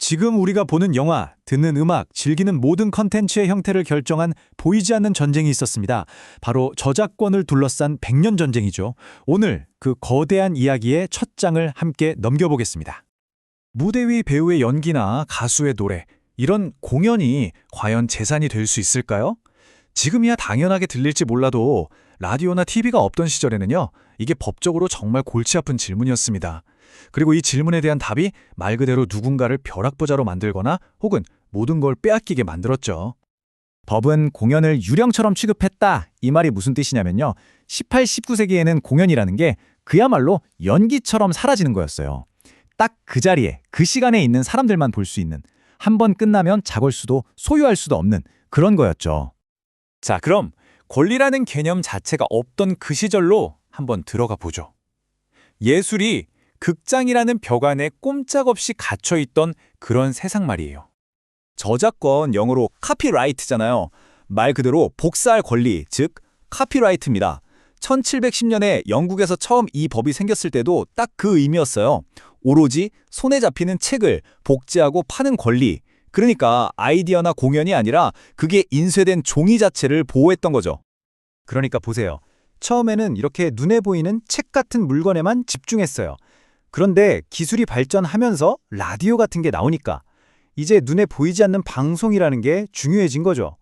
지금 우리가 보는 영화, 듣는 음악, 즐기는 모든 컨텐츠의 형태를 결정한 보이지 않는 전쟁이 있었습니다. 바로 저작권을 둘러싼 100년 전쟁이죠. 오늘 그 거대한 이야기의 첫 장을 함께 넘겨보겠습니다. 무대 위 배우의 연기나 가수의 노래, 이런 공연이 과연 재산이 될 수 있을까요? 지금이야 당연하게 들릴지 몰라도 라디오나 TV가 없던 시절에는요, 이게 법적으로 정말 골치 아픈 질문이었습니다. 그리고 이 질문에 대한 답이 말 그대로 누군가를 벼락부자로 만들거나 혹은 모든 걸 빼앗기게 만들었죠. 법은 공연을 유령처럼 취급했다. 이 말이 무슨 뜻이냐면요. 18, 19세기에는 공연이라는 게 그야말로 연기처럼 사라지는 거였어요. 딱 그 자리에, 그 시간에 있는 사람들만 볼 수 있는, 한 번 끝나면 작을 수도 소유할 수도 없는 그런 거였죠. 자, 그럼 권리라는 개념 자체가 없던 그 시절로 한번 들어가 보죠. 예술이 극장이라는 벽 안에 꼼짝없이 갇혀있던 그런 세상 말이에요. 저작권, 영어로 카피라이트잖아요. 말 그대로 복사할 권리, 즉 카피라이트입니다. 1710년에 영국에서 처음 이 법이 생겼을 때도 딱 그 의미였어요. 오로지 손에 잡히는 책을 복제하고 파는 권리. 그러니까 아이디어나 공연이 아니라 그게 인쇄된 종이 자체를 보호했던 거죠. 그러니까 보세요. 처음에는 이렇게 눈에 보이는 책 같은 물건에만 집중했어요. 그런데 기술이 발전하면서 라디오 같은 게 나오니까 이제 눈에 보이지 않는 방송이라는 게 중요해진 거죠.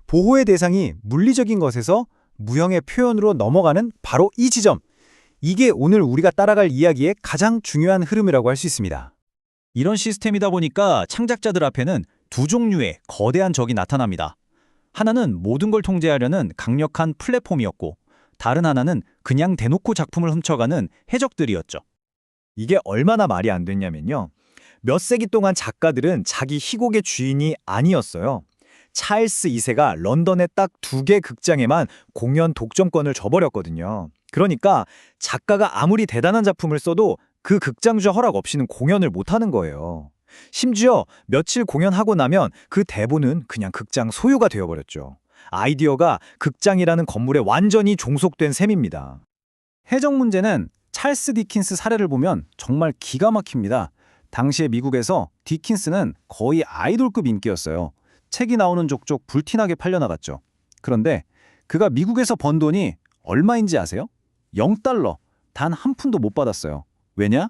보호의 대상이 물리적인 것에서 무형의 표현으로 넘어가는 바로 이 지점. 이게 오늘 우리가 따라갈 이야기의 가장 중요한 흐름이라고 할 수 있습니다. 이런 시스템이다 보니까 창작자들 앞에는 두 종류의 거대한 적이 나타납니다. 하나는 모든 걸 통제하려는 강력한 플랫폼이었고, 다른 하나는 그냥 대놓고 작품을 훔쳐가는 해적들이었죠. 이게 얼마나 말이 안 됐냐면요. 몇 세기 동안 작가들은 자기 희곡의 주인이 아니었어요. 찰스 2세가 런던의 딱 2개 극장에만 공연 독점권을 줘버렸거든요. 그러니까 작가가 아무리 대단한 작품을 써도 그 극장주 허락 없이는 공연을 못하는 거예요. 심지어 며칠 공연하고 나면 그 대본은 그냥 극장 소유가 되어버렸죠. 아이디어가 극장이라는 건물에 완전히 종속된 셈입니다. 해적 문제는 찰스 디킨스 사례를 보면 정말 기가 막힙니다. 당시에 미국에서 디킨스는 거의 아이돌급 인기였어요. 책이 나오는 족족 불티나게 팔려나갔죠. 그런데 그가 미국에서 번 돈이 얼마인지 아세요? 0달러, 단 한 푼도 못 받았어요. 왜냐?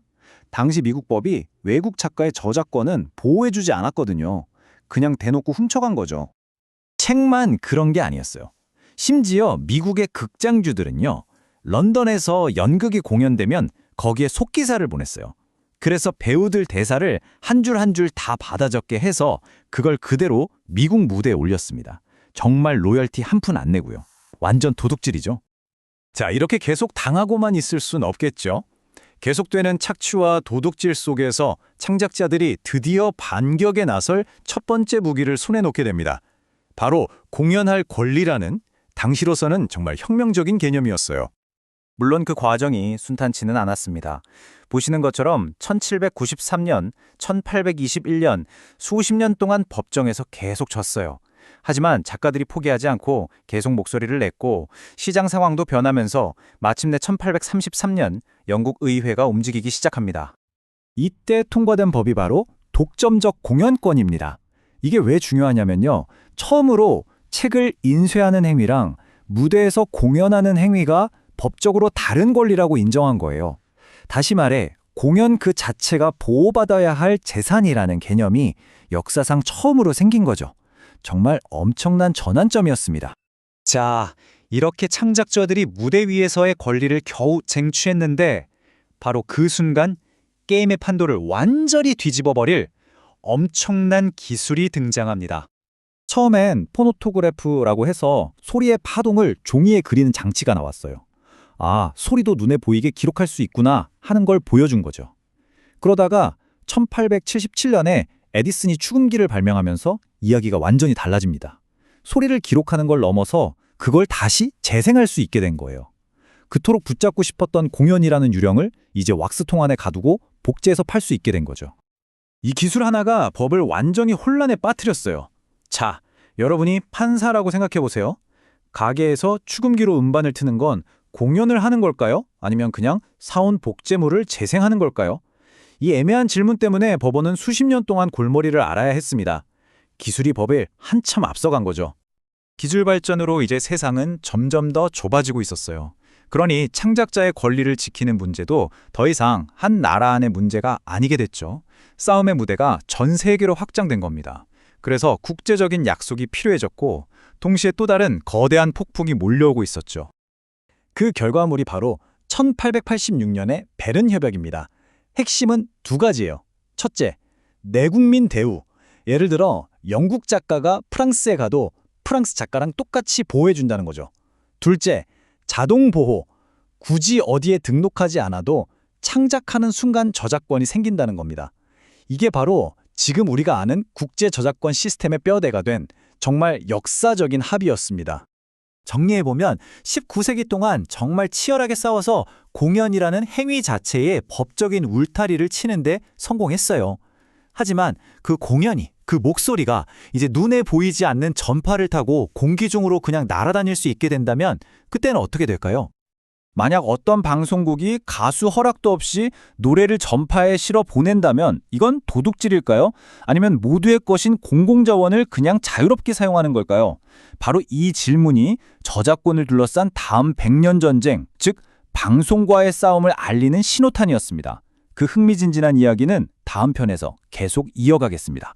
당시 미국 법이 외국 작가의 저작권은 보호해주지 않았거든요. 그냥 대놓고 훔쳐간 거죠. 책만 그런 게 아니었어요. 심지어 미국의 극장주들은요, 런던에서 연극이 공연되면 거기에 속기사를 보냈어요. 그래서 배우들 대사를 한 줄 한 줄 다 받아 적게 해서 그걸 그대로 미국 무대에 올렸습니다. 정말 로열티 한 푼 안 내고요. 완전 도둑질이죠. 자, 이렇게 계속 당하고만 있을 순 없겠죠. 계속되는 착취와 도둑질 속에서 창작자들이 드디어 반격에 나설 첫 번째 무기를 손에 놓게 됩니다. 바로 공연할 권리라는, 당시로서는 정말 혁명적인 개념이었어요. 물론 그 과정이 순탄치는 않았습니다. 보시는 것처럼 1793년, 1821년 수십 년 동안 법정에서 계속 졌어요. 하지만 작가들이 포기하지 않고 계속 목소리를 냈고 시장 상황도 변하면서 마침내 1833년 영국 의회가 움직이기 시작합니다. 이때 통과된 법이 바로 독점적 공연권입니다. 이게 왜 중요하냐면요. 처음으로 책을 인쇄하는 행위랑 무대에서 공연하는 행위가 법적으로 다른 권리라고 인정한 거예요. 다시 말해 공연 그 자체가 보호받아야 할 재산이라는 개념이 역사상 처음으로 생긴 거죠. 정말 엄청난 전환점이었습니다. 자, 이렇게 창작자들이 무대 위에서의 권리를 겨우 쟁취했는데 바로 그 순간 게임의 판도를 완전히 뒤집어버릴 엄청난 기술이 등장합니다. 처음엔 포노토그래프라고 해서 소리의 파동을 종이에 그리는 장치가 나왔어요. 아, 소리도 눈에 보이게 기록할 수 있구나 하는 걸 보여준 거죠. 그러다가 1877년에 에디슨이 축음기를 발명하면서 이야기가 완전히 달라집니다. 소리를 기록하는 걸 넘어서 그걸 다시 재생할 수 있게 된 거예요. 그토록 붙잡고 싶었던 공연이라는 유령을 이제 왁스통 안에 가두고 복제해서 팔 수 있게 된 거죠. 이 기술 하나가 법을 완전히 혼란에 빠뜨렸어요. 자, 여러분이 판사라고 생각해 보세요. 가게에서 축음기로 음반을 트는 건 공연을 하는 걸까요? 아니면 그냥 사온 복제물을 재생하는 걸까요? 이 애매한 질문 때문에 법원은 수십 년 동안 골머리를 앓아야 했습니다. 기술이 법을 한참 앞서간 거죠. 기술 발전으로 이제 세상은 점점 더 좁아지고 있었어요. 그러니 창작자의 권리를 지키는 문제도 더 이상 한 나라 안의 문제가 아니게 됐죠. 싸움의 무대가 전 세계로 확장된 겁니다. 그래서 국제적인 약속이 필요해졌고 동시에 또 다른 거대한 폭풍이 몰려오고 있었죠. 그 결과물이 바로 1886년의 베른 협약입니다. 핵심은 두 가지예요. 첫째, 내국민 대우. 예를 들어 영국 작가가 프랑스에 가도 프랑스 작가랑 똑같이 보호해준다는 거죠. 둘째, 자동 보호. 굳이 어디에 등록하지 않아도 창작하는 순간 저작권이 생긴다는 겁니다. 이게 바로 지금 우리가 아는 국제 저작권 시스템의 뼈대가 된 정말 역사적인 합의였습니다. 정리해보면 19세기 동안 정말 치열하게 싸워서 공연이라는 행위 자체에 법적인 울타리를 치는데 성공했어요. 하지만 그 공연이, 그 목소리가 이제 눈에 보이지 않는 전파를 타고 공기 중으로 그냥 날아다닐 수 있게 된다면 그때는 어떻게 될까요? 만약 어떤 방송국이 가수 허락도 없이 노래를 전파에 실어 보낸다면 이건 도둑질일까요? 아니면 모두의 것인 공공자원을 그냥 자유롭게 사용하는 걸까요? 바로 이 질문이 저작권을 둘러싼 다음 100년 전쟁, 즉 방송과의 싸움을 알리는 신호탄이었습니다. 그 흥미진진한 이야기는 다음 편에서 계속 이어가겠습니다.